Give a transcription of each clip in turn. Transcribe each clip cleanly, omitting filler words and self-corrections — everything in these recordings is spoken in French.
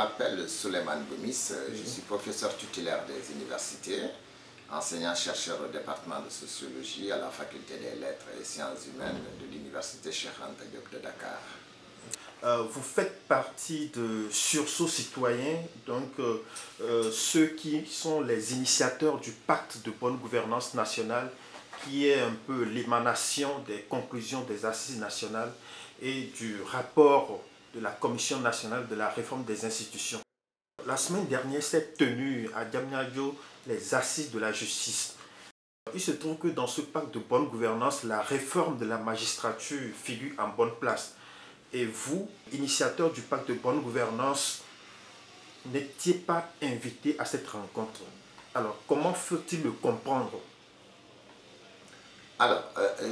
m'appelle Souleymane Gomis, je suis professeur tutélaire des universités, enseignant-chercheur au département de sociologie à la faculté des lettres et sciences humaines de l'université Cheikh Anta Diop de Dakar. Vous faites partie de Sursaut Citoyen, donc ceux qui sont les initiateurs du pacte de bonne gouvernance nationale, qui est un peu l'émanation des conclusions des assises nationales et du rapport de la Commission nationale de la réforme des institutions. La semaine dernière s'est tenue à Diamniadio les assises de la justice. Il se trouve que dans ce pacte de bonne gouvernance, la réforme de la magistrature figure en bonne place. Et vous, initiateur du pacte de bonne gouvernance, n'étiez pas invité à cette rencontre. Alors, comment faut-il le comprendre? Alors,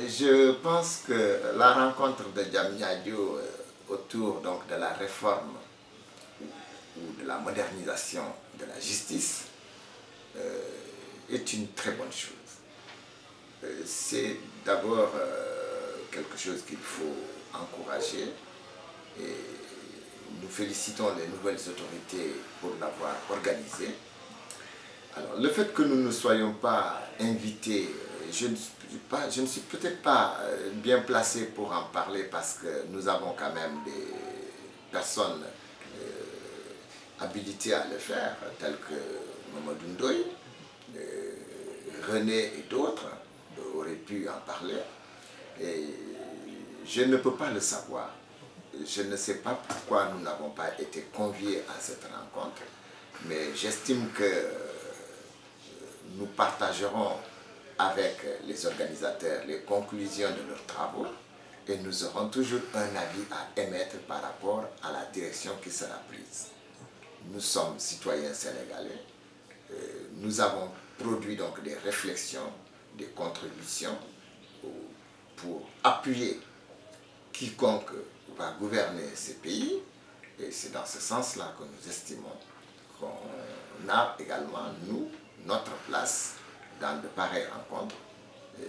je pense que la rencontre de Diamniadio autour donc, de la réforme ou de la modernisation de la justice est une très bonne chose. C'est d'abord quelque chose qu'il faut encourager et nous félicitons les nouvelles autorités pour l'avoir organisé. Alors, le fait que nous ne soyons pas invités, je ne suis peut-être pas bien placé pour en parler parce que nous avons quand même des personnes habilitées à le faire, telles que Mamadou Ndoye, René et d'autres auraient pu en parler. Et je ne peux pas le savoir. Je ne sais pas pourquoi nous n'avons pas été conviés à cette rencontre, mais j'estime que nous partagerons avec les organisateurs les conclusions de leurs travaux et nous aurons toujours un avis à émettre par rapport à la direction qui sera prise. Nous sommes citoyens sénégalais, nous avons produit donc des réflexions, des contributions pour appuyer quiconque va gouverner ces pays et c'est dans ce sens-là que nous estimons qu'on a également, nous, notre place dans de pareilles rencontres,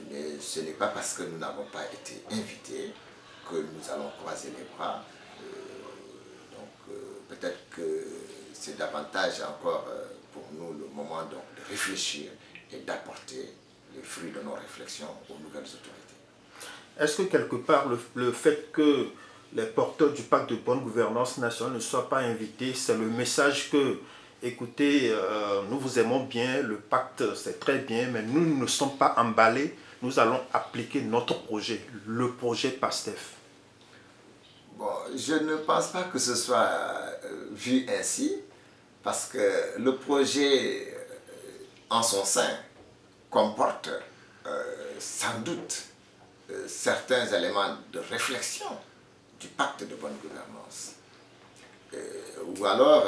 mais ce n'est pas parce que nous n'avons pas été invités que nous allons croiser les bras. Donc peut-être que c'est davantage encore pour nous le moment donc, de réfléchir et d'apporter les fruits de nos réflexions aux nouvelles autorités. Est-ce que quelque part le fait que les porteurs du pacte de bonne gouvernance nationale ne soient pas invités, c'est le message que, écoutez, nous vous aimons bien, le pacte c'est très bien, mais nous ne sommes pas emballés, nous allons appliquer notre projet, le projet PASTEF? Bon, je ne pense pas que ce soit vu ainsi, parce que le projet en son sein comporte sans doute certains éléments de réflexion du pacte de bonne gouvernance. Ou alors,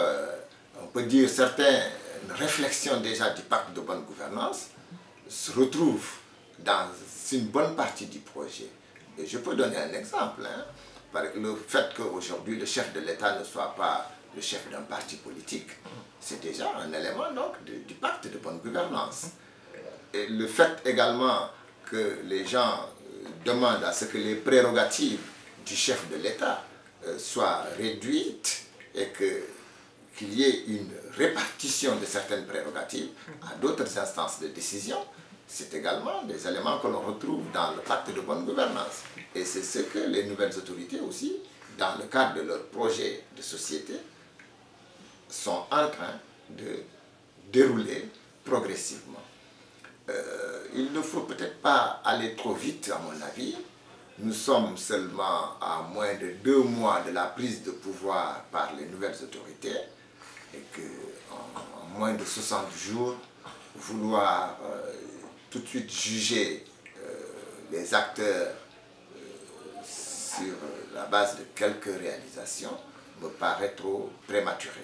on peut dire certaines réflexions déjà du pacte de bonne gouvernance se retrouvent dans une bonne partie du projet. Et je peux donner un exemple. Le fait qu'aujourd'hui le chef de l'État ne soit pas le chef d'un parti politique, c'est déjà un élément donc, du pacte de bonne gouvernance. Et le fait également que les gens demandent à ce que les prérogatives du chef de l'État soient réduites et qu'il y ait une répartition de certaines prérogatives à d'autres instances de décision, c'est également des éléments que l'on retrouve dans le pacte de bonne gouvernance. Et c'est ce que les nouvelles autorités aussi, dans le cadre de leur projet de société, sont en train de dérouler progressivement. Il ne faut peut-être pas aller trop vite à mon avis. Nous sommes seulement à moins de 2 mois de la prise de pouvoir par les nouvelles autorités et qu'en moins de 60 jours, vouloir tout de suite juger les acteurs sur la base de quelques réalisations me paraît trop prématuré.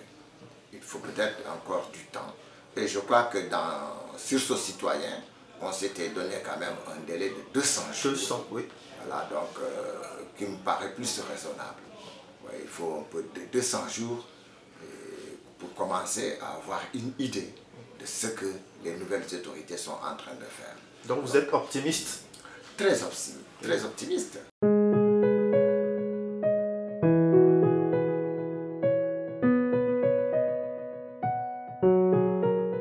Il faut peut-être encore du temps. Et je crois que dans Sursaut Citoyen, on s'était donné quand même un délai de 200 jours. 200, oui. Voilà, donc, qui me paraît plus raisonnable. Ouais, il faut un peu de 200 jours pour commencer à avoir une idée de ce que les nouvelles autorités sont en train de faire. Donc vous êtes optimiste? Très optimiste. Très optimiste.